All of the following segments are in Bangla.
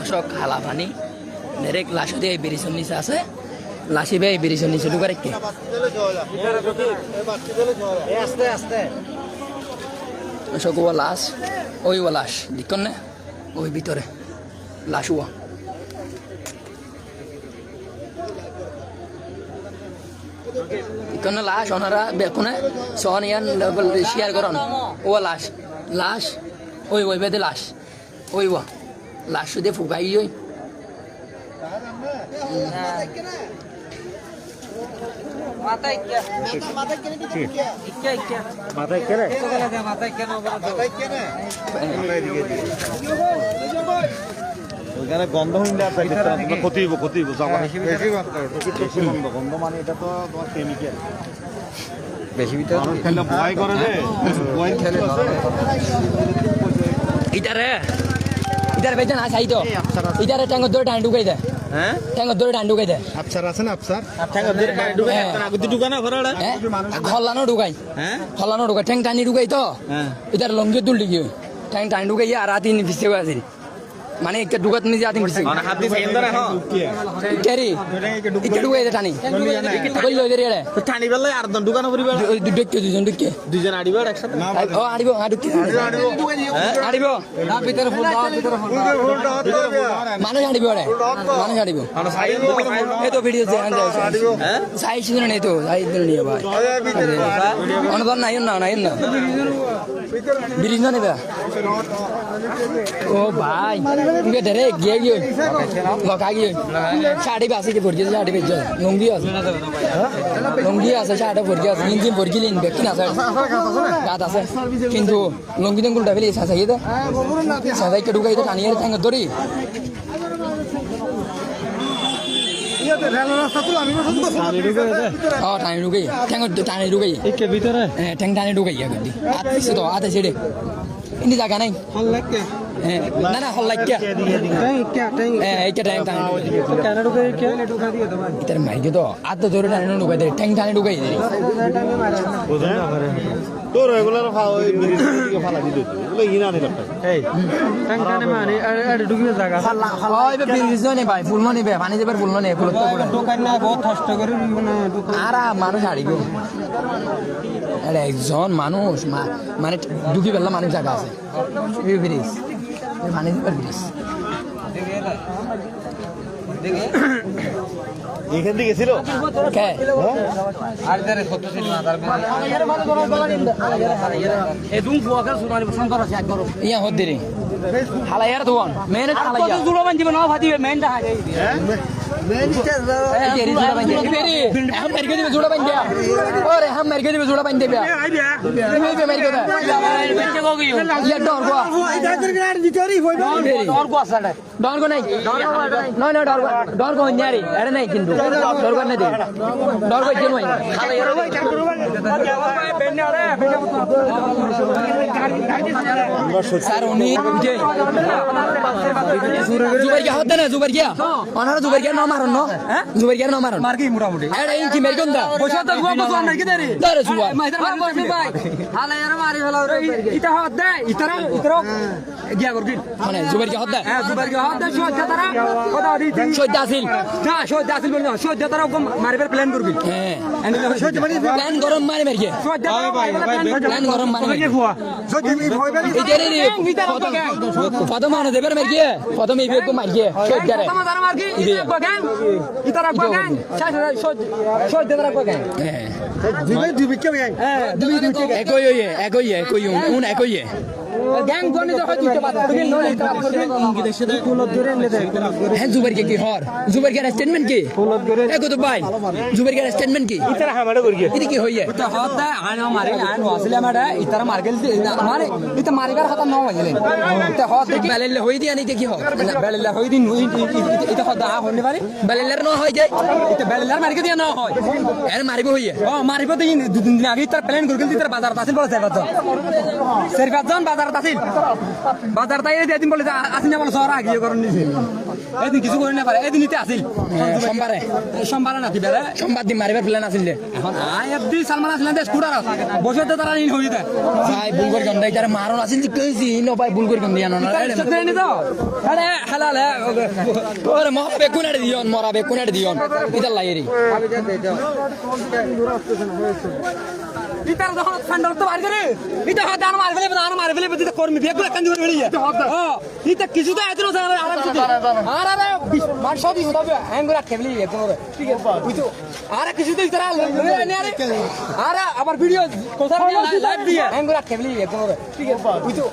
দর্শক হালা পানি ডাইরেক্ট লাশ দিয়ে ব্রিজের নিচে আছে লাশি ভাই ব্রিজের নিচে ঢুকার কি দর্শক ও লাশ ওই ও লাশ দেখুন না ওই ভিতরে লাশ ও কোনো লাশ ওনারা বেকুনে সোনিয়ান শেয়ার করন ও লাশ লাশ ওই ওই বেদে লাশ ওই ও লাশ শুধু ফুকাই ওই ওইখানে গন্ধ হইলে ক্ষতি হইব গন্ধ মানে এটা তো তোমার কেমিক্যাল বেশি ভিতরে ভয় করে রে ইটারে বেজন আছে আইতো ইটারে ট্যাঙ্গ ধরে টান ঢুকাই দে হ্যাঁ ট্যাঙ্গ ধরে টান ঢুকাই দে আফসার আছে না আফসার ট্যাঙ্গ ধরে টান ঢুকাই আগুতি ঢুকানা ঘরড়া হল্লানো ঢুকাই হ্যাঁ হল্লানো ঢুকাই ট্যাঙ্গ টানি ঢুকাই তো হ্যাঁ ইটারে লঙ্গি তুললি কি ট্যাঙ্গ টান ঢুকাই আর রাতি ফিসে আছে মানে একটা ঢুকাত নিজে আতিং ফিসে মানে হাত দিয়ে সেকেন্ড ধরে হ্যাঁ কেরি ইটা ঢুকাই দে টানি কই লই দে রে টানি বেলা আর দন ঢুকানো পরিব দুইকে দুইজন আড়িব একসাথে ও আড়িব আড়িব না ভিতরে ফুল দাও মানুষ আড়িব রে মানুষ আড়িব এই তো ভিডিও দেখান যায় হ্যাঁ সাই শুনে নেই তো সাই দিন নিয়ে ভাই অনুদান নাই না ব্রিজ না নেবা ও ভাই তুই ধরে গিয়ে গিয়ে লকা গিয়ে শাড়ি বাসি যে ভরকে শাড়ি বেজ লুঙ্গি আছে শাড়ি ভরকে আছে ইঞ্জিন ভরকিলিন দেখি না স্যার গাত আছে কিন্তু লুঙ্গি দঙ্গুল ডাবলি সাসাই দে সাসাই কে ঢুকাই তো টানিয়ে ঠ্যাঙ্গ ধরি টানি ঢুকাই ঠ্যাঙ্গ টানি ঢুকাই ঠ্যাং টানি ঢুকাই আতে তো আতে ছেড়ে ইনি জায়গা নাই না না হল লাইক মাইকে তো আত ধরে টানি ঢুকাই দে ঠ্যাং টানি ঢুকাই দে তোর রেগুলার ফালা দিতে এগুলো ইনা নি লাগবে এই টাং টানে মানে আর ঢুকিয়ে জায়গা হয় বে ব্রিজ নে ভাই ফুল মনে বে পানি দেবার ফুল নে ফুল তো দোকান না বহুত কষ্ট করে মানে আর মানুষ আড়িব আরে একজন মানুষ মানে ঢুকি বেলা মানুষ জায়গা আছে এই ব্রিজ পানি দেবার ব্রিজ এখান থেকে ছিল কে আর যারে কত ছিল না তার এদুম ফুয়াকার সুনারি বসন্তর আছে একবার ইয়া হদ্দিরি হালায়ার দোন মেনে হালায়া কত জুড়ো বানজিবে না ফাদিবে মেনটা হাই মেন তেরি জুড়ো বানজিবে हम मेरे के दिवे जुड़ा बन गया और हम मेरे के दिवे जुड़ा बन दे बे नहीं बे मेरे के दे बच्चे को गई ये डर को इधर ग्राड दितरी होय डर को आसाडे डर को नहीं ना डर को न्यारी अरे नहीं किंतु डर को नहीं दे डर को जेन होय স্যার উনি যে জুবাইর কি হতে না জুবাইর কি অনার জুবাইর কি না মারন না হ্যাঁ জুবাইর কি না মারন মার কি মোটামুটি এডা ইঞ্চি মের কোনটা বসা তো গুয়া বসা মার কি দেরি দারে সুবা বসি ভাই হালা এর মারি ফেলাও ইতা হত দে ইতরা গিয়া করবি মানে জুবাইর কি হত দে হ্যাঁ জুবাইর কি হত দে সহ্য তারা কথা দি সহ্য আছিল না সহ্য আছিল বল না সহ্য তারা মারিবার প্ল্যান করবি হ্যাঁ এন্ড সহ্য মানে প্ল্যান গরম মারি মারি সহ্য প্ল্যান গরম মারি মারি সহ্য মি হইবে ইতারে রে ফটো মানে দেবার মারি কি ফটো মি বেগ মারি কি সহ্য করে তোমার তারা মার কি বাগান ইতারা বাগান সহ্য তারা বাগান হ্যাঁ দুই কে হ্যাঁ দুই একই উন একই গ্যাং গনে যখন দিতে পারে তুমি নলে কাজ করবে ইঙ্গি দেশে ফুলত ধরে এনে দেয় হ্যাঁ জুবাইর কি হর জুবাইর কি স্টেটমেন্ট কি ফুলত ধরে একো তো ভাই জুবাইর কি স্টেটমেন্ট কি ইতারা হামাড়ে করি ইদি কি হইয়ে তো হতা আনো মারে আন ওয়াসলে আমাডা ইতারা মার্কেল মানে ইতা মারিবার কথা ন হইলে তো হত দেখি বেলেলে হই দিয়া নিতে কি হ বেলেলে হই দিন ইতা হতা হইনি পারে বেলেলের ন হই যায় ইতা বেলেলার মার্কে দিয়া ন হয় এর মারিব হইয়ে ও মারিব দিন দুদিন আগে ইতার প্ল্যান করগল ইতার বাজার পাছিল বড় যাইবা তো সেরবাজন বাজার বাজার তাছিল বাজার তাই এদিন বলে আসিনা বলে শহর আগে করেন নিছে এদিন কিছু করে না পারে এদিন নিতে আসিল সোমবারে না দিবে সোমবার দিন মারিবার প্ল্যান আছিল এখন আইএফডি সালমান আসলেন দেশ কুড়ার বসে তো তারা নিন হইতে ভাই ভুল করে গন্ডা ইতারে মারণ আছিল যে কইছি নো ভাই ভুল করে গন্ডা না নি তো আরে হালাল ওরে মরা বেকুনাড়ে দিয়ন ইতার লাগেরি ইতার যখন ফান্ডার তো বাড়ি করে ইতা হাত দান মার ফেলে দিতে কর্মী বেগুলো কান দিবে বেরিয়ে হ্যাঁ ইতা কিছু তো আইতো না আরাম করে আরে মার সবই হবে হ্যাঙ্গুরা কেবলি একদম ঠিক আছে বুঝছো আরে কিছু তো ইতারা আরে আবার ভিডিও কথা লাইভ দিয়ে হ্যাঙ্গুরা কেবলি একদম ঠিক আছে বুঝছো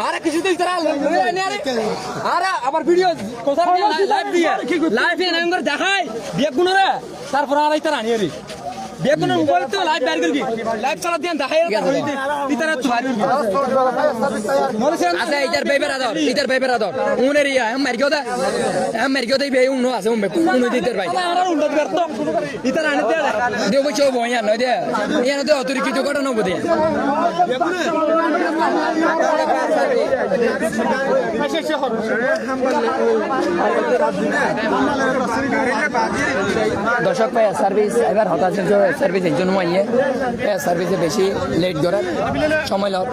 আরে কিছু তো ইতারা আরে আবার ভিডিও কথা লাইভ দিয়ে লাইভ এ হ্যাঙ্গুরা দেখাই বেগুনো রে তারপর আর ইতারা আনিয়ে রে বেগুন মোবাইল তো লাইভ বাইর করবি লাইভ চালা দেন দেখাই ইতারা তো বাইর আচ্ছা ইতার বেবের আদর উনের ইয়া हम मर गयो दे बे उनो আছে উমবে উনো দিতে ভাই আমরা উন্নত করতো ইতারা আনি দে দেও বইছো বইয়া নয় দে ইয়ানো দে অতরি কিছু কটা নব দে দর্শক ভাই সার্ভিস এবার হতাশ সার্ভিস একজন মাইয়ে সার্ভিসে বেশি লেট করার সময় লাগ